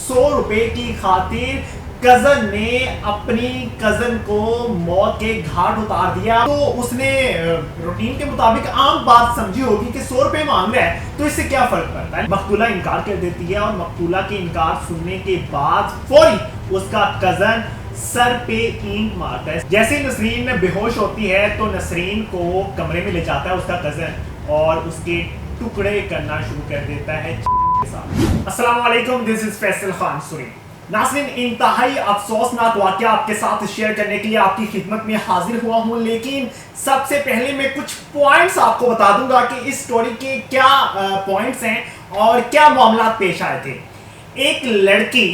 100 रुपए की खातिर कजन ने अपनी कजन को मौत के घाट उतार दिया। तो उसने रूटीन के मुताबिक आम बात समझी होगी कि 100 रुपए मांग रहा है तो इससे क्या फर्क पड़ता है। मकतूला इनकार कर देती है और मकतूला के इनकार सुनने के बाद फौरी उसका कजन सर पे ईंट मारता है। जैसे नसरीन बेहोश होती है तो नसरीन को कमरे में ले जाता है उसका कजन और उसके टुकड़े करना शुरू कर देता है के साथ। अस्सलाम वालेकुम, दिस इज फैसल खान सुरी। नाज़रीन, इंतहाई अफसोसनाक वाक़या आपके साथ शेयर करने के लिए आपकी खिदमत में हाजिर हुआ हूं, लेकिन सबसे पहले मैं कुछ पॉइंट्स आपको बता दूंगा कि इस स्टोरी के क्या पॉइंट्स हैं और क्या मामला पेश आए थे। एक लड़की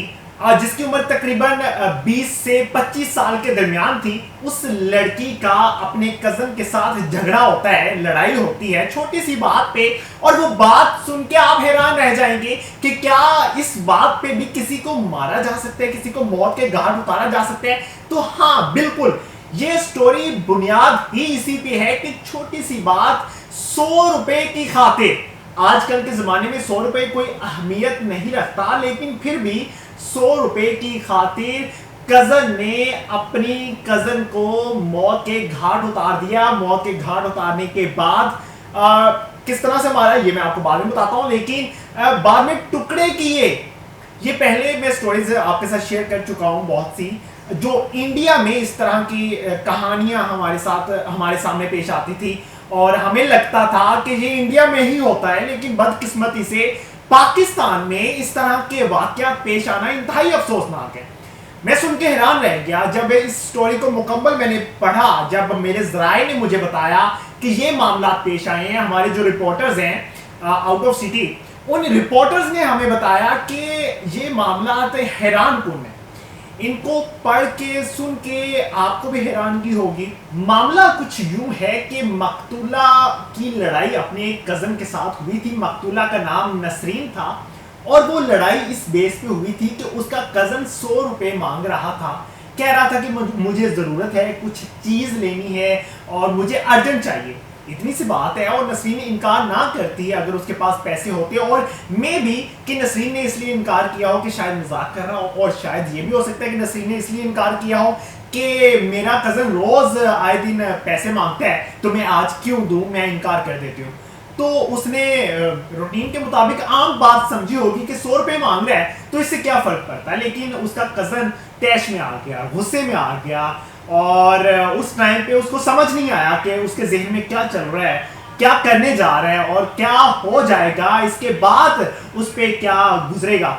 जिसकी उम्र तकरीबन 20 से 25 साल के दरमियान थी, उस लड़की का अपने कजन के साथ झगड़ा होता है, लड़ाई होती है छोटी सी बात पे, और वो बात सुन के आप हैरान रह जाएंगे कि क्या इस बात पे भी किसी को मारा जा सकता है, किसी को मौत के घाट उतारा जा सकता है। तो हाँ, बिल्कुल ये स्टोरी बुनियाद ही इसी पे है कि छोटी सी बात 100 रुपए की खातिर, आजकल के जमाने में 100 रुपए कोई अहमियत नहीं रखता, लेकिन फिर भी 100 रुपए की खातिर कजन ने अपनी कजन को मौत के घाट उतार दिया। मौत के घाट उतारने के बाद किस तरह से मारा ये मैं आपको बाद में बताता हूं, लेकिन बाद में टुकड़े किए। ये पहले मैं स्टोरीज आपके साथ शेयर कर चुका हूं बहुत सी, जो इंडिया में इस तरह की कहानियां हमारे सामने पेश आती थी और हमें लगता था कि ये इंडिया में ही होता है, लेकिन बदकिस्मती से पाकिस्तान में इस तरह के वाकयात पेश आना इंतहाई अफसोसनाक है। मैं सुन के हैरान रह गया जब इस स्टोरी को मुकम्मल मैंने पढ़ा, जब मेरे ज़राए ने मुझे बताया कि ये मामला पेश आए हैं। हमारे जो रिपोर्टर्स हैं आउट ऑफ सिटी, उन रिपोर्टर्स ने हमें बताया कि ये मामला हैरान कुन है। इनको पढ़ के सुन के आपको भी हैरानगी होगी। मामला कुछ यूं है कि मकतूला की लड़ाई अपने कजन के साथ हुई थी। मकतूला का नाम नसरीन था और वो लड़ाई इस बेस पे हुई थी कि उसका कजन 100 रुपए मांग रहा था, कह रहा था कि मुझे ज़रूरत है, कुछ चीज़ लेनी है और मुझे अर्जेंट चाहिए। इतनी सी बात है और नसरीन इनकार ना करती है अगर उसके पास पैसे होते, और मे भी कि नसरीन ने इसलिए इनकार किया हो कि शायद मजाक कर रहा हो, और शायद ये भी हो सकता है कि नसरीन ने इसलिए इनकार किया हो कि मेरा कज़न रोज़ आए दिन पैसे मांगता है तो मैं आज क्यों दूं, मैं इनकार कर देती हूँ। तो उसने रूटीन के मुताबिक आम बात समझी होगी कि 100 रुपए मांग रहा है तो इससे क्या फ़र्क पड़ता है, लेकिन उसका कज़न तैश में आ गया, गुस्से में आ गया, और उस टाइम पे उसको समझ नहीं आया कि उसके ज़हन में क्या चल रहा है, क्या करने जा रहा है और क्या हो जाएगा, इसके बाद उस पे क्या गुजरेगा।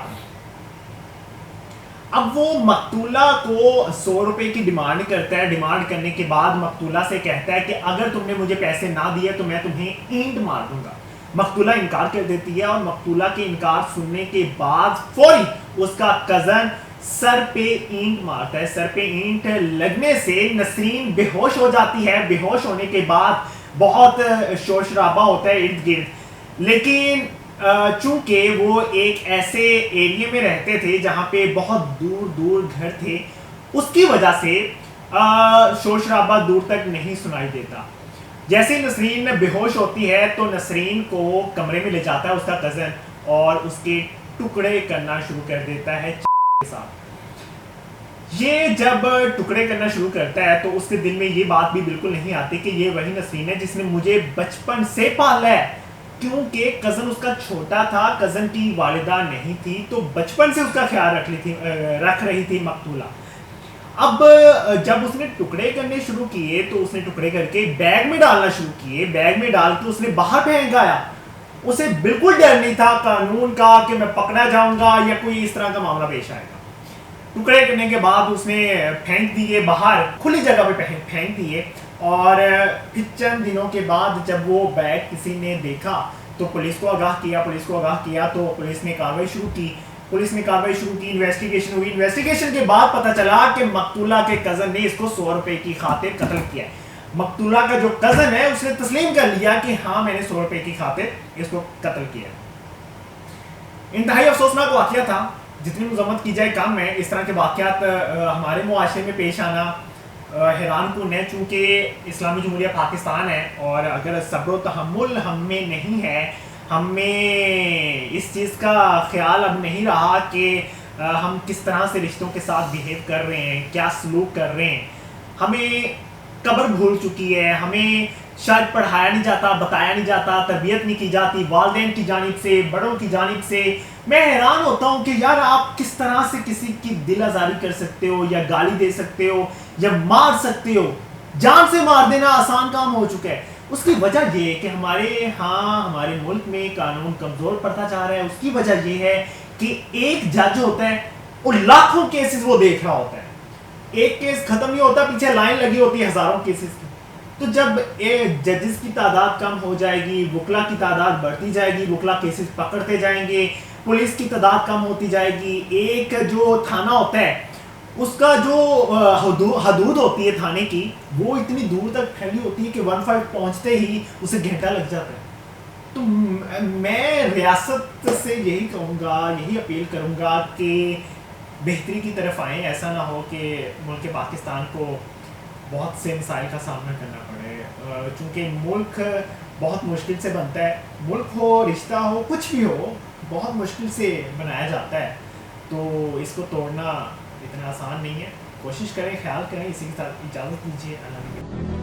अब वो मकतूला को 100 रुपए की डिमांड करता है। डिमांड करने के बाद मकतूला से कहता है कि अगर तुमने मुझे पैसे ना दिए तो मैं तुम्हें ईंट मार दूंगा। मकतूला इनकार कर देती है और मकतूला के इनकार सुनने के बाद फौरी उसका कज़न सर पे ईंट मारता है। सर पे ईंट लगने से नसरीन बेहोश हो जाती है। बेहोश होने के बाद बहुत शोर शराबा होता है इर्द गिर्द, लेकिन चूंकि वो एक ऐसे एरिया में रहते थे जहाँ पे बहुत दूर दूर घर थे, उसकी वजह से शोर शराबा दूर तक नहीं सुनाई देता। जैसे नसरीन बेहोश होती है तो नसरीन को कमरे में ले जाता है उसका कज़न और उसके टुकड़े करना शुरू कर देता है के साथ। ये जब टुकड़े करना शुरू करता है तो उसके दिल में ये बात भी बिल्कुल नहीं आती कि ये वही नसरीन है जिसने मुझे बचपन से पाला है, क्योंकि कज़न उसका छोटा था, कज़न की वालिदा नहीं थी, तो बचपन से उसका ख्याल रख रही थी मकतूला। अब जब उसने टुकड़े करने शुरू किए तो उसने टुकड़े करके बैग में डालना शुरू किए। बैग में डाल के उसने बाहर फेंक आया। उसे बिल्कुल डर नहीं था कानून का कि मैं पकड़ा जाऊंगा या कोई इस तरह का मामला पेश आएगा। टुकड़े करने के बाद उसने फेंक दिए बाहर, खुली जगह पे फेंक दिए, और फिर चंद दिनों के बाद जब वो बैग किसी ने देखा तो पुलिस को आगाह किया तो पुलिस ने कार्रवाई शुरू की। इन्वेस्टिगेशन हुई। इन्वेस्टिगेशन के बाद पता चला कि मकतूला के कज़न ने इसको 100 रुपए की खातिर कत्ल किया है। मकतूला का जो कज़न है उसने तस्लीम कर लिया कि हाँ, मैंने 100 रुपए की खातिर इसको कत्ल किया। इंतहाई अफसोसनाक वाक़या था, जितनी मज़म्मत की जाए कम है। इस तरह के वाक़यात हमारे मुआशरे में पेश आना हैरान कुन है, चूँकि इस्लामी जमहूरिया पाकिस्तान है और अगर सब्र तहम्मुल हम में नहीं है, हमें इस चीज़ का ख्याल अब नहीं रहा कि ہم کس طرح سے رشتوں کے ساتھ بیہیو کر رہے ہیں، کیا سلوک کر رہے ہیں، ہمیں قبر بھول چکی ہے، ہمیں شاید پڑھایا نہیں جاتا، بتایا نہیں جاتا، تربیت نہیں کی جاتی والدین کی جانب سے، بڑوں کی جانب سے۔ میں حیران ہوتا ہوں کہ یار آپ کس طرح سے کسی کی دل آزاری کر سکتے ہو، یا گالی دے سکتے ہو، یا مار سکتے ہو۔ جان سے مار دینا آسان کام ہو چکا ہے۔ اس کی وجہ یہ ہے کہ ہمارے ملک میں قانون کمزور پڑتا جا رہا ہے۔ اس کی وجہ یہ ہے کہ ایک جج ہوتا ہے، وہ لاکھوں کیسز وہ دیکھ رہا ہوتا ہے، ایک کیس ختم نہیں ہوتا، پیچھے لائن لگی ہوتی ہے ہزاروں کیسز کی۔ تو جب ججز کی تعداد کم ہو جائے گی، وکلا کی تعداد بڑھتی جائے گی، وکلا کیسز پکڑتے جائیں گے، پولیس کی تعداد کم ہوتی جائے گی، ایک جو تھانہ ہوتا ہے اس کا جو حدود ہوتی ہے تھانے کی، وہ اتنی دور تک پھیلی ہوتی ہے کہ 15 پہنچتے ہی اسے گھنٹہ لگ جاتا ہے۔ تو میں ریاست سے یہی کہوں گا، یہی اپیل کروں گا کہ بہتری کی طرف آئیں۔ ایسا نہ ہو کہ ملک پاکستان کو بہت سے مسائل کا سامنا کرنا پڑے، چونکہ ملک بہت مشکل سے بنتا ہے، ملک ہو، رشتہ ہو، کچھ بھی ہو، بہت مشکل سے بنایا جاتا ہے۔ تو اس کو توڑنا اتنا آسان نہیں ہے۔ کوشش کریں، خیال کریں۔ اسی کے ساتھ اجازت دیجیے، اللہ حافظ۔